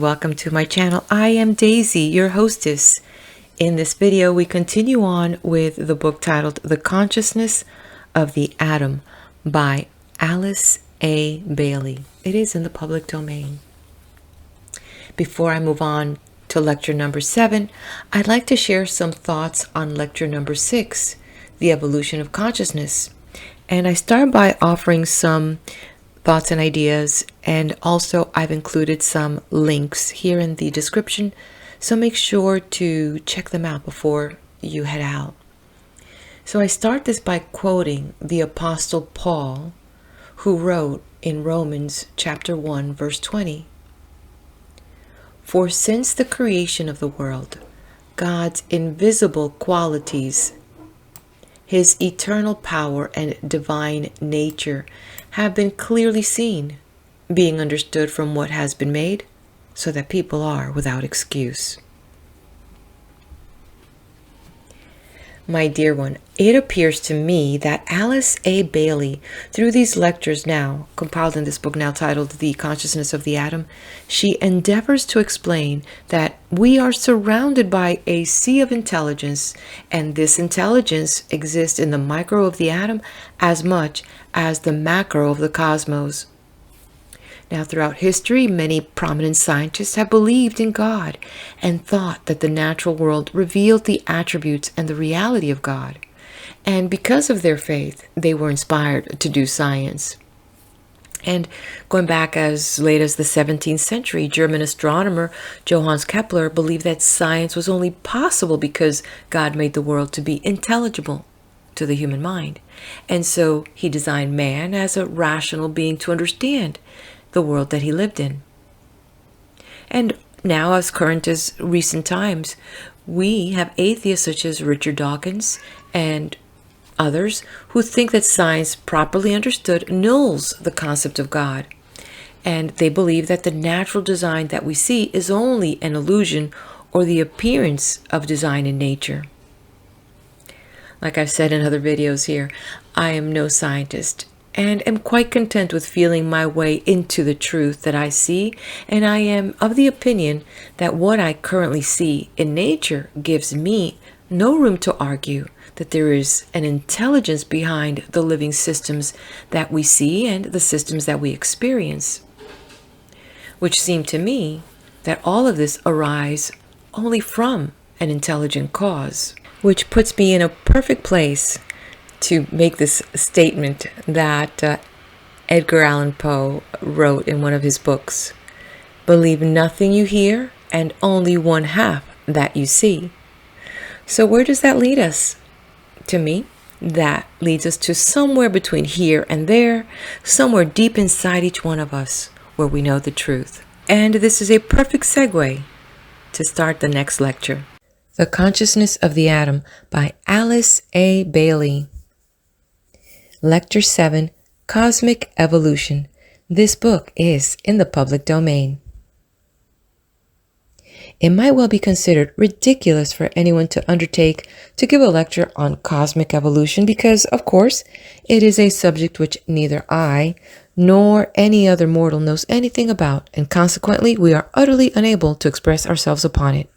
Welcome to my channel. I am Daisy, your hostess. In this video, we continue on with the book titled The Consciousness of the Atom by Alice A. Bailey. It is in the public domain. Before I move on to lecture number 7, I'd like to share some thoughts on lecture number 6, The Evolution of Consciousness. And I start by offering some thoughts and ideas, and also I've included some links here in the description, so make sure to check them out before you head out. So I start this by quoting the Apostle Paul, who wrote in Romans chapter 1 verse 20, "For since the creation of the world, God's invisible qualities, His eternal power and divine nature have been clearly seen, being understood from what has been made, so that people are without excuse." My dear one, it appears to me that Alice A. Bailey, through these lectures now, compiled in this book now titled The Consciousness of the Atom, she endeavors to explain that we are surrounded by a sea of intelligence, and this intelligence exists in the micro of the atom as much as the macro of the cosmos. Now, throughout history, many prominent scientists have believed in God and thought that the natural world revealed the attributes and the reality of God. And because of their faith, they were inspired to do science. And going back as late as the 17th century, German astronomer Johannes Kepler believed that science was only possible because God made the world to be intelligible to the human mind. And so he designed man as a rational being to understand the world that he lived in. And now, as current as recent times, we have atheists such as Richard Dawkins and others who think that science properly understood nulls the concept of God. And they believe that the natural design that we see is only an illusion or the appearance of design in nature. Like I've said in other videos here, I am no scientist, and am quite content with feeling my way into the truth that I see, and I am of the opinion that what I currently see in nature gives me no room to argue that there is an intelligence behind the living systems that we see and the systems that we experience, which seem to me that all of this arise only from an intelligent cause, which puts me in a perfect place to make this statement that Edgar Allan Poe wrote in one of his books: "Believe nothing you hear and only one half that you see." So where does that lead us? To me, that leads us to somewhere between here and there, somewhere deep inside each one of us where we know the truth. And this is a perfect segue to start the next lecture. The Consciousness of the Atom by Alice A. Bailey. Lecture 7, Cosmic Evolution. This book is in the public domain. It might well be considered ridiculous for anyone to undertake to give a lecture on cosmic evolution because, of course, it is a subject which neither I nor any other mortal knows anything about, and consequently we are utterly unable to express ourselves upon it.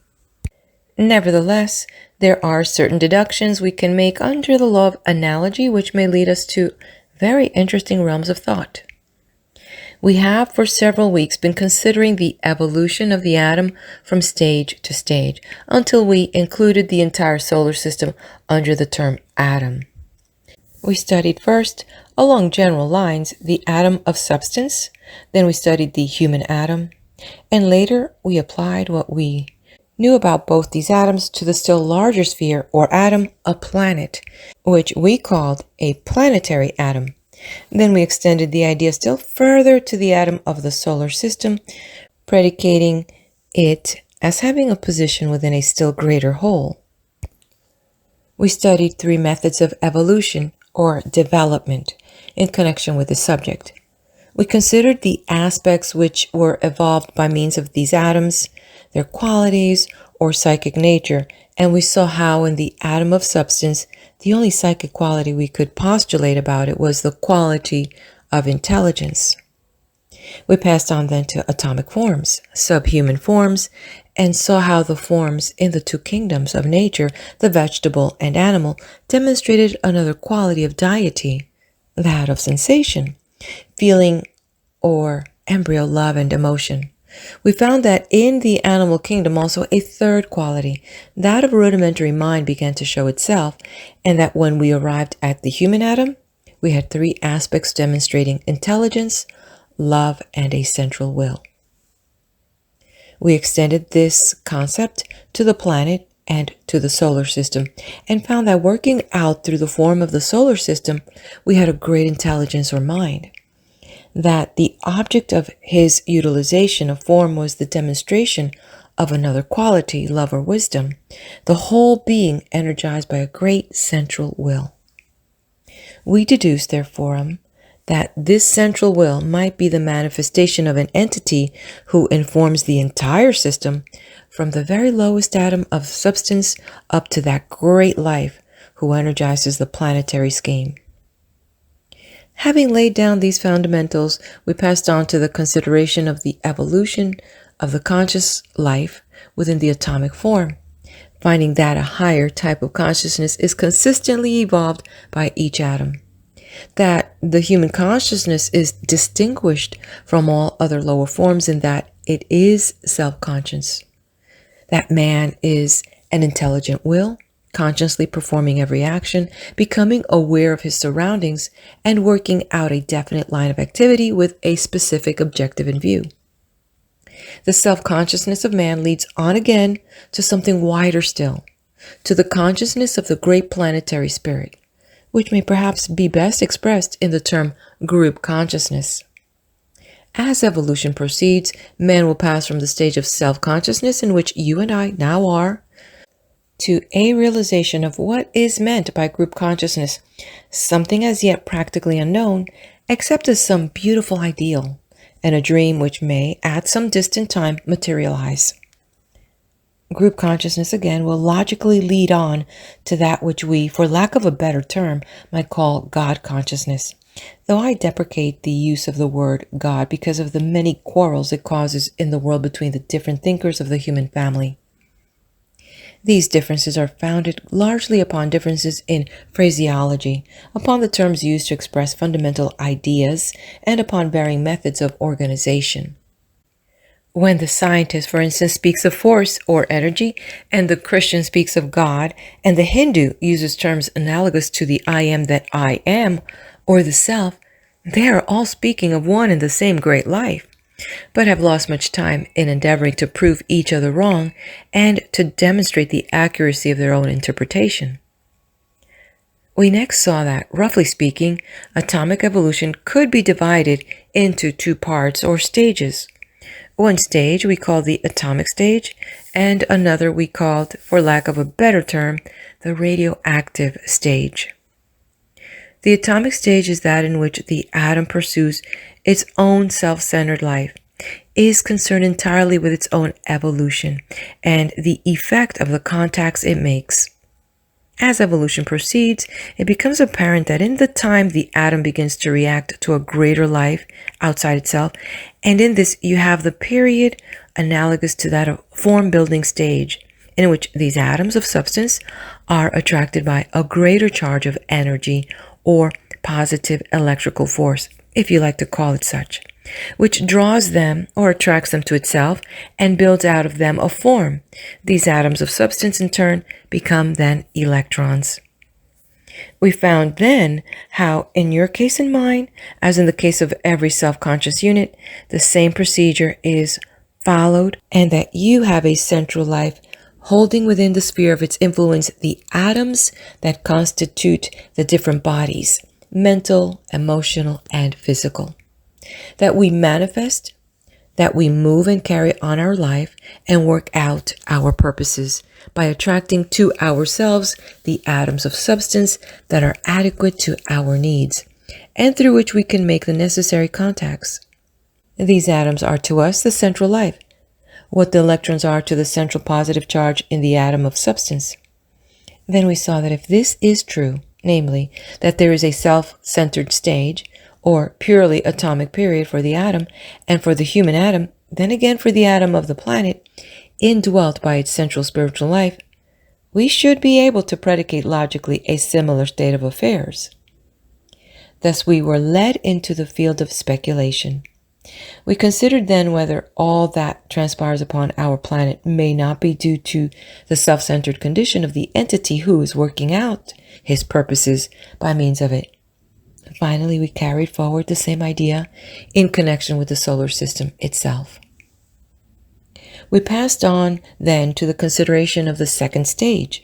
Nevertheless, there are certain deductions we can make under the law of analogy which may lead us to very interesting realms of thought. We have for several weeks been considering the evolution of the atom from stage to stage until we included the entire solar system under the term atom. We studied first, along general lines, the atom of substance, then we studied the human atom, and later we applied what we knew about both these atoms to the still larger sphere or atom, a planet, which we called a planetary atom. Then we extended the idea still further to the atom of the solar system, predicating it as having a position within a still greater whole. We studied 3 methods of evolution or development in connection with the subject. We considered the aspects which were evolved by means of these atoms, their qualities or psychic nature, and we saw how in the atom of substance, the only psychic quality we could postulate about it was the quality of intelligence. We passed on then to atomic forms, subhuman forms, and saw how the forms in the two kingdoms of nature, the vegetable and animal, demonstrated another quality of deity, that of sensation, feeling, or embryo love and emotion. We found that in the animal kingdom also a third quality, that of rudimentary mind, began to show itself, and that when we arrived at the human atom, we had three aspects demonstrating intelligence, love, and a central will. We extended this concept to the planet and to the solar system, and found that working out through the form of the solar system, we had a great intelligence or mind. That the object of his utilization of form was the demonstration of another quality, love or wisdom, the whole being energized by a great central will. We deduced, therefore, that this central will might be the manifestation of an entity who informs the entire system, from the very lowest atom of substance up to that great life who energizes the planetary scheme. Having laid down these fundamentals, we passed on to the consideration of the evolution of the conscious life within the atomic form, finding that a higher type of consciousness is consistently evolved by each atom, that the human consciousness is distinguished from all other lower forms in that it is self-conscious, that man is an intelligent will, consciously performing every action, becoming aware of his surroundings, and working out a definite line of activity with a specific objective in view. The self-consciousness of man leads on again to something wider still, to the consciousness of the great planetary spirit, which may perhaps be best expressed in the term group consciousness. As evolution proceeds, man will pass from the stage of self-consciousness in which you and I now are, to a realization of what is meant by group consciousness, something as yet practically unknown, except as some beautiful ideal, and a dream which may, at some distant time, materialize. Group consciousness, again, will logically lead on to that which we, for lack of a better term, might call God consciousness, though I deprecate the use of the word God because of the many quarrels it causes in the world between the different thinkers of the human family. These differences are founded largely upon differences in phraseology, upon the terms used to express fundamental ideas, and upon varying methods of organization. When the scientist, for instance, speaks of force or energy, and the Christian speaks of God, and the Hindu uses terms analogous to the I am that I am, or the self, they are all speaking of one and the same great life, but have lost much time in endeavoring to prove each other wrong and to demonstrate the accuracy of their own interpretation. We next saw that, roughly speaking, atomic evolution could be divided into two parts or stages. One stage we called the atomic stage, and another we called, for lack of a better term, the radioactive stage. The atomic stage is that in which the atom pursues its own self-centered life, is concerned entirely with its own evolution and the effect of the contacts it makes. As evolution proceeds, it becomes apparent that in the time the atom begins to react to a greater life outside itself, and in this you have the period analogous to that of form-building stage, in which these atoms of substance are attracted by a greater charge of energy or positive electrical force, if you like to call it such, which draws them or attracts them to itself and builds out of them a form. These atoms of substance in turn become then electrons. We found then how, in your case and mine, as in the case of every self-conscious unit, the same procedure is followed, and that you have a central life holding within the sphere of its influence the atoms that constitute the different bodies, mental, emotional, and physical, that we manifest, that we move and carry on our life and work out our purposes by attracting to ourselves the atoms of substance that are adequate to our needs and through which we can make the necessary contacts. These atoms are to us the central life, what the electrons are to the central positive charge in the atom of substance. Then we saw that if this is true, namely, that there is a self-centered stage, or purely atomic period for the atom, and for the human atom, then again for the atom of the planet, indwelt by its central spiritual life, we should be able to predicate logically a similar state of affairs. Thus we were led into the field of speculation. We considered then whether all that transpires upon our planet may not be due to the self-centered condition of the entity who is working out his purposes by means of it. Finally, we carried forward the same idea in connection with the solar system itself. We passed on then to the consideration of the second stage,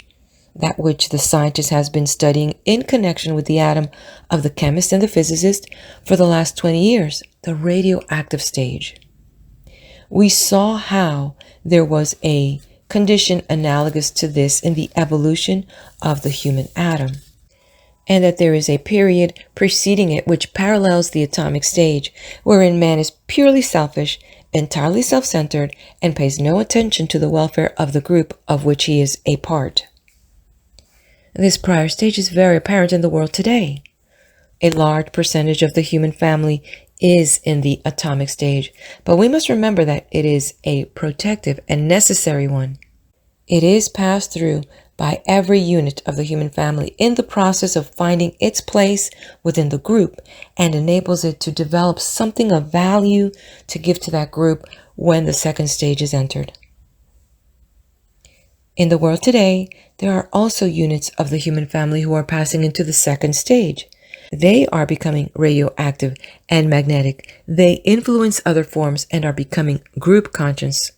that which the scientist has been studying in connection with the atom of the chemist and the physicist for the last 20 years, the radioactive stage. We saw how there was a condition analogous to this in the evolution of the human atom, and that there is a period preceding it which parallels the atomic stage, wherein man is purely selfish, entirely self-centered, and pays no attention to the welfare of the group of which he is a part. This prior stage is very apparent in the world today. A large percentage of the human family is in the atomic stage, but we must remember that it is a protective and necessary one. It is passed through by every unit of the human family in the process of finding its place within the group, and enables it to develop something of value to give to that group when the second stage is entered. In the world today, there are also units of the human family who are passing into the second stage. They are becoming radioactive and magnetic. They influence other forms and are becoming group conscious.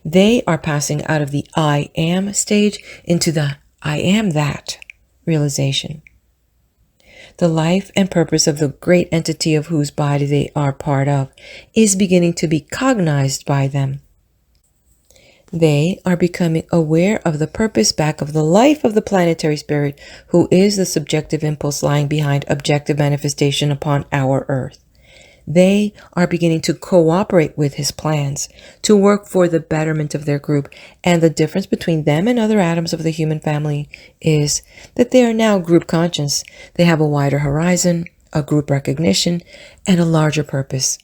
They are passing out of the I am stage into the I am that realization. The life and purpose of the great entity of whose body they are part of is beginning to be cognized by them. They are becoming aware of the purpose back of the life of the planetary spirit, who is the subjective impulse lying behind objective manifestation upon our earth. They are beginning to cooperate with his plans, to work for the betterment of their group, and the difference between them and other atoms of the human family is that they are now group conscious. They have a wider horizon, a group recognition, and a larger purpose.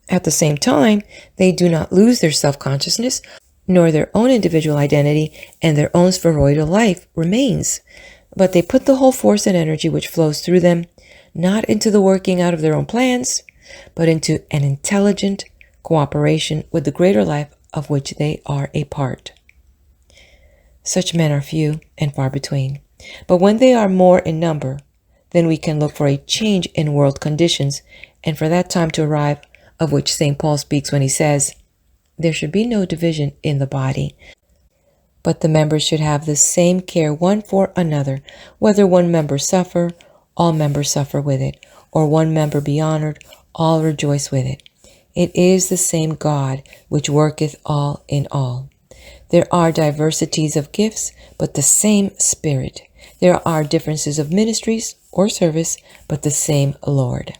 At the same time, they do not lose their self-consciousness, nor their own individual identity, and their own spheroidal life remains. But they put the whole force and energy which flows through them, not into the working out of their own plans, but into an intelligent cooperation with the greater life of which they are a part. Such men are few and far between, but when they are more in number, then we can look for a change in world conditions, and for that time to arrive, of which St. Paul speaks when he says, "There should be no division in the body, but the members should have the same care one for another, whether one member suffer, all members suffer with it, or one member be honored, all rejoice with it. It is the same God which worketh all in all. There are diversities of gifts, but the same Spirit. There are differences of ministries or service, but the same Lord."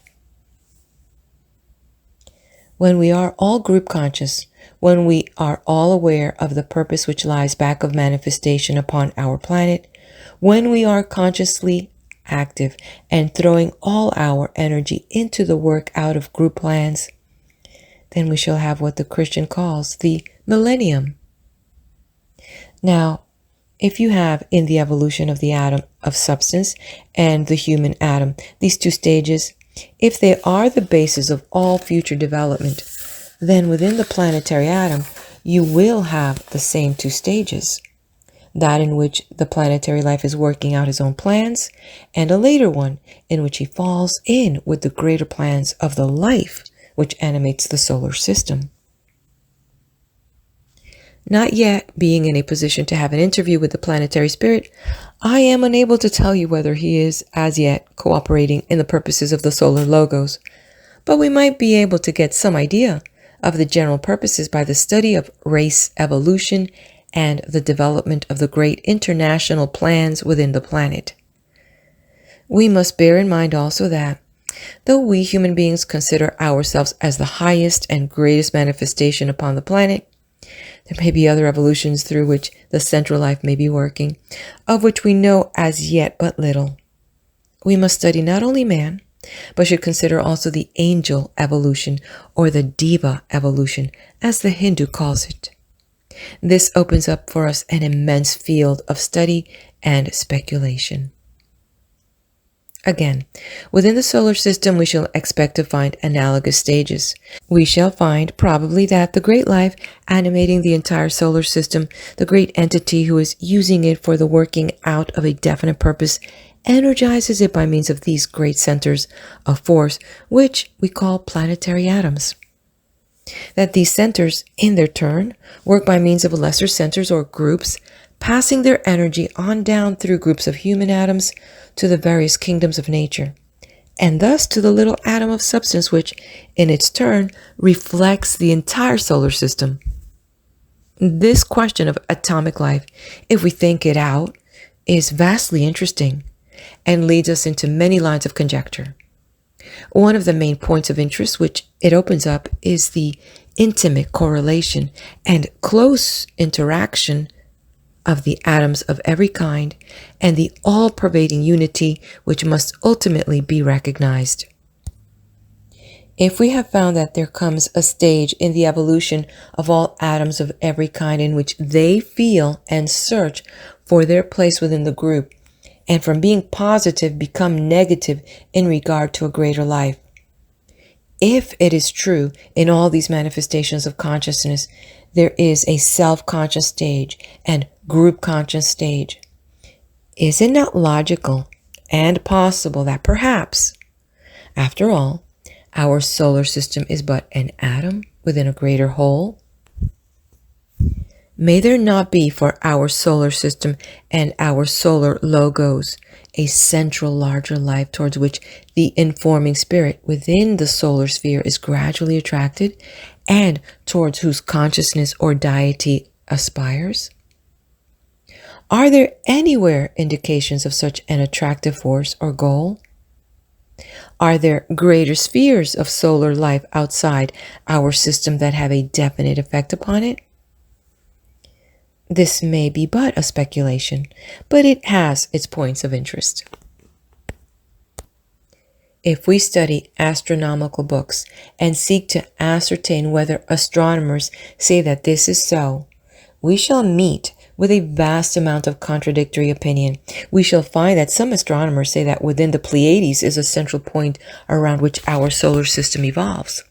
When we are all group conscious, when we are all aware of the purpose which lies back of manifestation upon our planet, when we are consciously active and throwing all our energy into the work out of group plans, then we shall have what the Christian calls the millennium. Now, if you have in the evolution of the atom of substance and the human atom these two stages, if they are the basis of all future development, then within the planetary atom you will have the same two stages, that in which the planetary life is working out his own plans, and a later one in which he falls in with the greater plans of the life which animates the solar system. Not yet being in a position to have an interview with the planetary spirit, I am unable to tell you whether he is as yet cooperating in the purposes of the solar logos, but we might be able to get some idea of the general purposes by the study of race evolution and the development of the great international plans within the planet. We must bear in mind also that, though we human beings consider ourselves as the highest and greatest manifestation upon the planet, there may be other evolutions through which the central life may be working, of which we know as yet but little. We must study not only man, but should consider also the angel evolution, or the diva evolution, as the Hindu calls it. This opens up for us an immense field of study and speculation. Again, within the solar system, we shall expect to find analogous stages. We shall find probably that the great life animating the entire solar system, the great entity who is using it for the working out of a definite purpose, energizes it by means of these great centers of force, which we call planetary atoms. That these centers, in their turn, work by means of lesser centers or groups, passing their energy on down through groups of human atoms to the various kingdoms of nature, and thus to the little atom of substance which, in its turn, reflects the entire solar system. This question of atomic life, if we think it out, is vastly interesting and leads us into many lines of conjecture. One of the main points of interest which it opens up is the intimate correlation and close interaction of the atoms of every kind and the all-pervading unity which must ultimately be recognized. If we have found that there comes a stage in the evolution of all atoms of every kind in which they feel and search for their place within the group, and from being positive become negative in regard to a greater life. If it is true in all these manifestations of consciousness, there is a self-conscious stage and group-conscious stage. Is it not logical and possible that perhaps, after all, our solar system is but an atom within a greater whole? May there not be for our solar system and our solar logos a central larger life towards which the informing spirit within the solar sphere is gradually attracted and towards whose consciousness or deity aspires? Are there anywhere indications of such an attractive force or goal? Are there greater spheres of solar life outside our system that have a definite effect upon it? This may be but a speculation, but it has its points of interest. If we study astronomical books and seek to ascertain whether astronomers say that this is so, we shall meet with a vast amount of contradictory opinion. We shall find that some astronomers say that within the Pleiades is a central point around which our solar system evolves.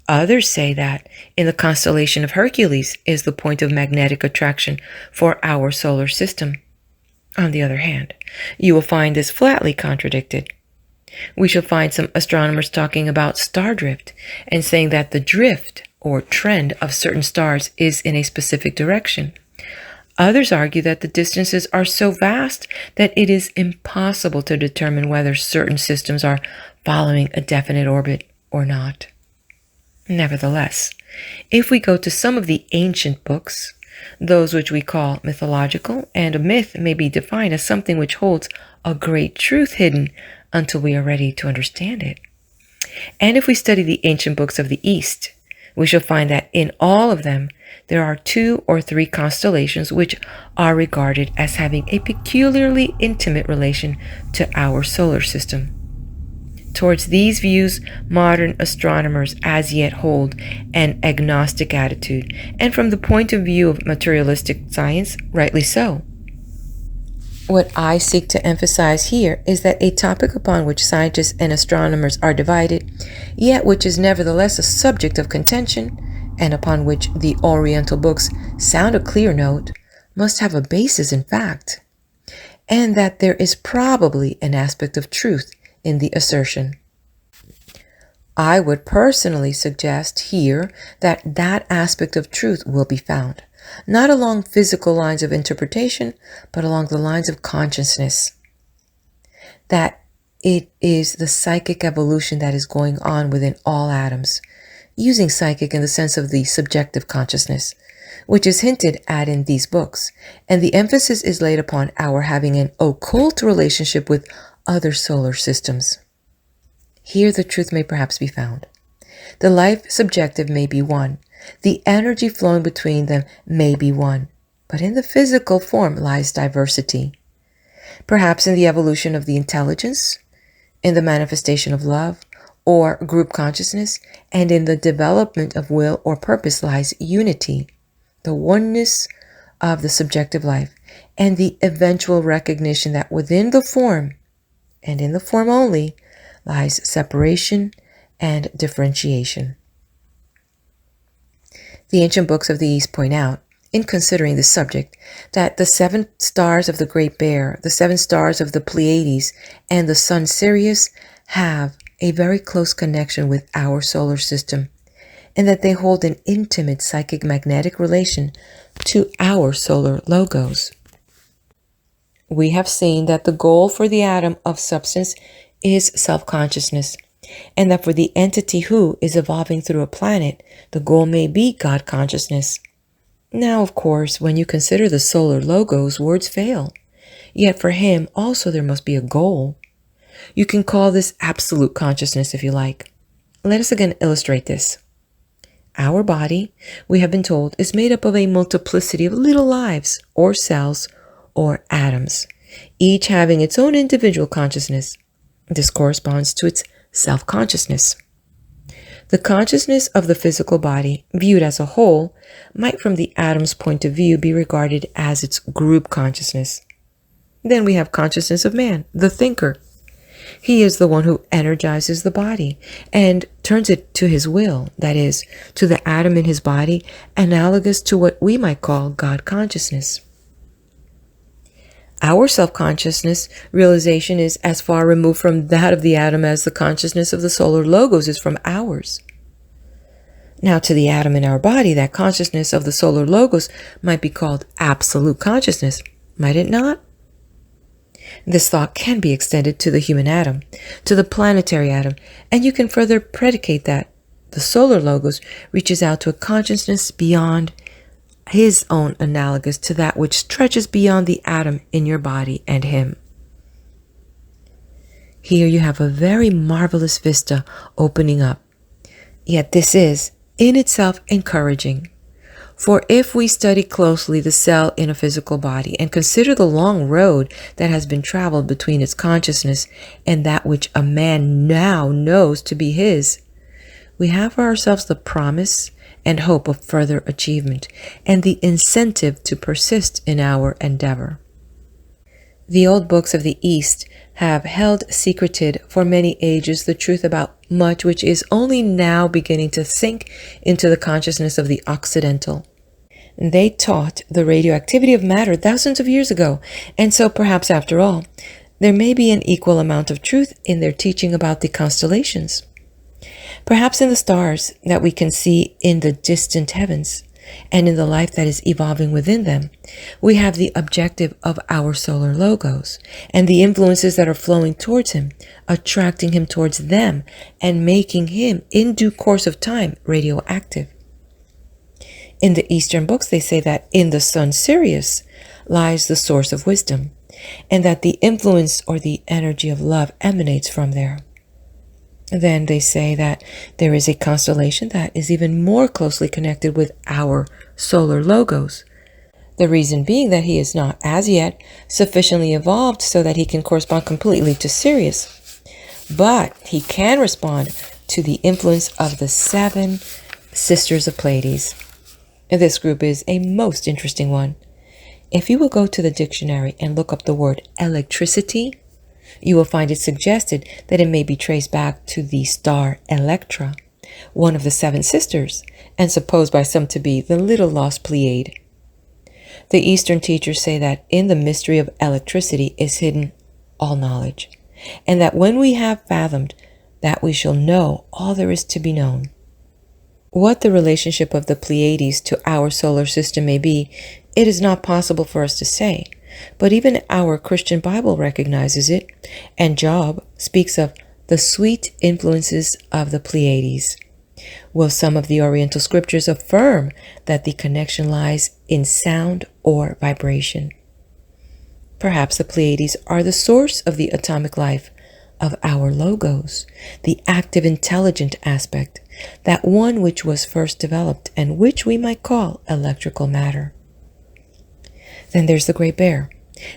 Others say that in the constellation of Hercules is the point of magnetic attraction for our solar system. On the other hand, you will find this flatly contradicted. We shall find some astronomers talking about star drift and saying that the drift or trend of certain stars is in a specific direction. Others argue that the distances are so vast that it is impossible to determine whether certain systems are following a definite orbit or not. Nevertheless, if we go to some of the ancient books, those which we call mythological, and a myth may be defined as something which holds a great truth hidden until we are ready to understand it. And if we study the ancient books of the East, we shall find that in all of them there are 2 or 3 constellations which are regarded as having a peculiarly intimate relation to our solar system. Towards these views, modern astronomers as yet hold an agnostic attitude, and from the point of view of materialistic science, rightly so. What I seek to emphasize here is that a topic upon which scientists and astronomers are divided, yet which is nevertheless a subject of contention, and upon which the Oriental books sound a clear note, must have a basis in fact, and that there is probably an aspect of truth in the assertion. I would personally suggest here that that aspect of truth will be found, not along physical lines of interpretation, but along the lines of consciousness. That it is the psychic evolution that is going on within all atoms, using psychic in the sense of the subjective consciousness, which is hinted at in these books, and the emphasis is laid upon our having an occult relationship with other solar systems. Here the truth may perhaps be found. The life subjective may be one. The energy flowing between them may be one. But in the physical form lies diversity. Perhaps in the evolution of the intelligence, in the manifestation of love or group consciousness, and in the development of will or purpose lies unity, the oneness of the subjective life, and the eventual recognition that within the form, and in the form only, lies separation and differentiation. The ancient books of the East point out, in considering this subject, that the 7 stars of the Great Bear, the 7 stars of the Pleiades, and the sun Sirius have a very close connection with our solar system, and that they hold an intimate psychic magnetic relation to our solar logos. We have seen that the goal for the atom of substance is self-consciousness, and that for the entity who is evolving through a planet, the goal may be God consciousness. Now, of course, when you consider the solar logos, words fail. Yet for him also there must be a goal. You can call this absolute consciousness if you like. Let us again illustrate this. Our body, we have been told, is made up of a multiplicity of little lives, or cells, or atoms, each having its own individual consciousness. This corresponds to its self-consciousness. The consciousness of the physical body, viewed as a whole, might from the atom's point of view be regarded as its group consciousness. Then we have consciousness of man, the thinker. He is the one who energizes the body and turns it to his will, that is, to the atom in his body, analogous to what we might call God consciousness. Our self-consciousness realization is as far removed from that of the atom as the consciousness of the solar logos is from ours. Now, to the atom in our body, that consciousness of the solar logos might be called absolute consciousness, might it not? This thought can be extended to the human atom, to the planetary atom, and you can further predicate that the solar logos reaches out to a consciousness beyond his own, analogous to that which stretches beyond the atom in your body and him. Here you have a very marvelous vista opening up. Yet this is, in itself, encouraging. For if we study closely the cell in a physical body and consider the long road that has been traveled between its consciousness and that which a man now knows to be his, we have for ourselves the promise and hope of further achievement and the incentive to persist in our endeavor. The old books of the East have held secreted for many ages the truth about much which is only now beginning to sink into the consciousness of the Occidental. They taught the radioactivity of matter thousands of years ago, and so perhaps after all, there may be an equal amount of truth in their teaching about the constellations. Perhaps in the stars that we can see in the distant heavens, and in the life that is evolving within them, we have the objective of our solar logos, and the influences that are flowing towards him, attracting him towards them, and making him, in due course of time, radioactive. In the Eastern books, they say that in the sun Sirius lies the source of wisdom, and that the influence or the energy of love emanates from there. Then they say that there is a constellation that is even more closely connected with our solar logos. The reason being that he is not, as yet, sufficiently evolved so that he can correspond completely to Sirius. But he can respond to the influence of the 7 sisters of Pleiades. This group is a most interesting one. If you will go to the dictionary and look up the word electricity, you will find it suggested that it may be traced back to the star Electra, one of the 7 sisters, and supposed by some to be the little lost Pleiade. The Eastern teachers say that in the mystery of electricity is hidden all knowledge, and that when we have fathomed that, we shall know all there is to be known. What the relationship of the Pleiades to our solar system may be, it is not possible for us to say, but even our Christian Bible recognizes it, and Job speaks of the sweet influences of the Pleiades. Will some of the Oriental scriptures affirm that the connection lies in sound or vibration? Perhaps the Pleiades are the source of the atomic life of our logos, the active intelligent aspect, that one which was first developed and which we might call electrical matter. Then there's the Great Bear,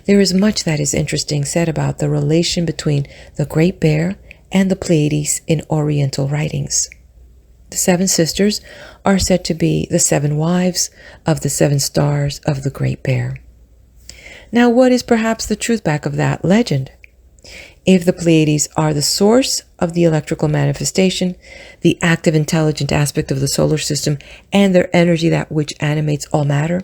There is much that is interesting said about the relation between the Great Bear and the Pleiades in Oriental writings. The 7 sisters are said to be the 7 wives of the 7 stars of the Great Bear. Now, what is perhaps the truth back of that legend? If the Pleiades are the source of the electrical manifestation, the active intelligent aspect of the solar system, and their energy, that which animates all matter,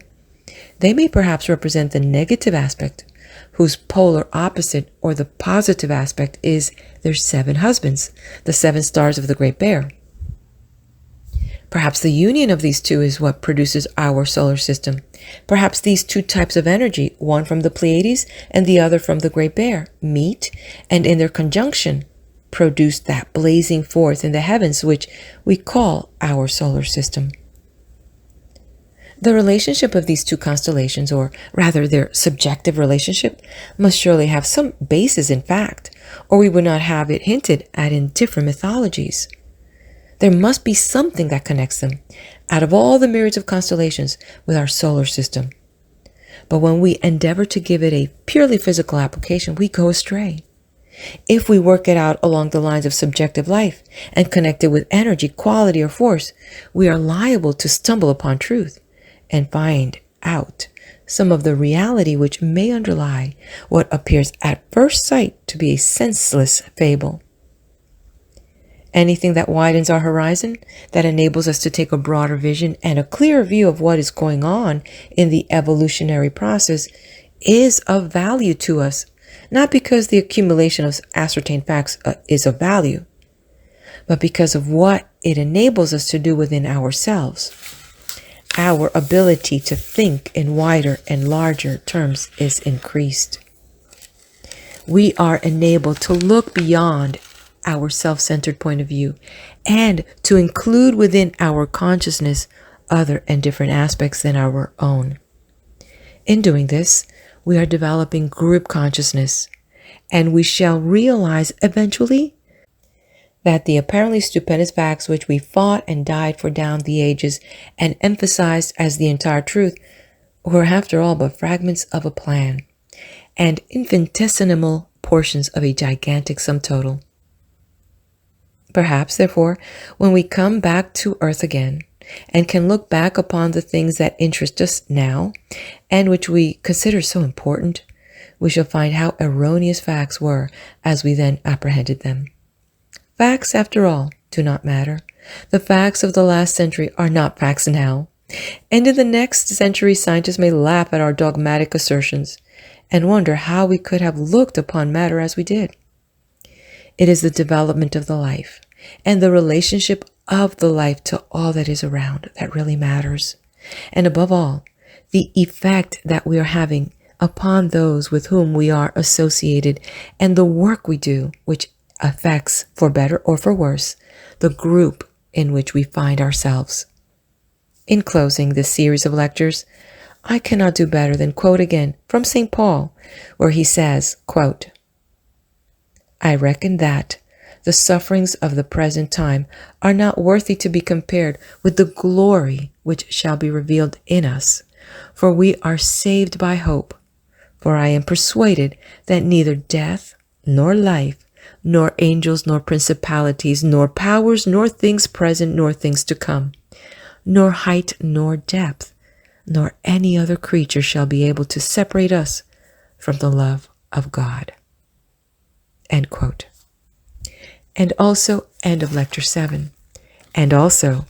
they may perhaps represent the negative aspect, whose polar opposite or the positive aspect is their 7 husbands, the 7 stars of the Great Bear. Perhaps the union of these two is what produces our solar system. Perhaps these 2 types of energy, one from the Pleiades and the other from the Great Bear, meet and in their conjunction produce that blazing forth in the heavens which we call our solar system. The relationship of these 2 constellations, or rather their subjective relationship, must surely have some basis in fact, or we would not have it hinted at in different mythologies. There must be something that connects them, out of all the myriads of constellations, with our solar system. But when we endeavor to give it a purely physical application, we go astray. If we work it out along the lines of subjective life and connect it with energy, quality, or force, we are liable to stumble upon truth and find out some of the reality which may underlie what appears at first sight to be a senseless fable. Anything that widens our horizon, that enables us to take a broader vision and a clearer view of what is going on in the evolutionary process, is of value to us, not because the accumulation of ascertained facts is of value, but because of what it enables us to do within ourselves. Our ability to think in wider and larger terms is increased. We are enabled to look beyond our self-centered point of view and to include within our consciousness other and different aspects than our own. In doing this, we are developing group consciousness, and we shall realize eventually that the apparently stupendous facts which we fought and died for down the ages and emphasized as the entire truth were after all but fragments of a plan and infinitesimal portions of a gigantic sum total. Perhaps, therefore, when we come back to Earth again and can look back upon the things that interest us now and which we consider so important, we shall find how erroneous facts were as we then apprehended them. Facts, after all, do not matter. The facts of the last century are not facts now. And in the next century, scientists may laugh at our dogmatic assertions and wonder how we could have looked upon matter as we did. It is the development of the life and the relationship of the life to all that is around that really matters. And above all, the effect that we are having upon those with whom we are associated and the work we do, which affects, for better or for worse, the group in which we find ourselves. In closing this series of lectures, I cannot do better than quote again from St. Paul, where he says, quote, "I reckon that the sufferings of the present time are not worthy to be compared with the glory which shall be revealed in us, for we are saved by hope. For I am persuaded that neither death, nor life, nor angels, nor principalities, nor powers, nor things present, nor things to come, nor height, nor depth, nor any other creature shall be able to separate us from the love of God." End quote. And also end of Lecture 7. And also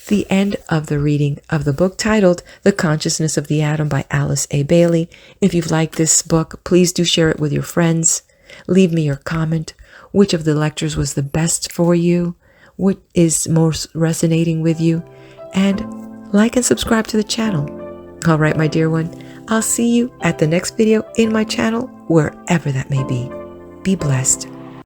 the end of the reading of the book titled The Consciousness of the Atom by Alice A. Bailey. If you've liked this book, please do share it with your friends. Leave me your comment. Which of the lectures was the best for you? What is most resonating with you? And like and subscribe to the channel. All right, my dear one, I'll see you at the next video in my channel, wherever that may be. Be blessed.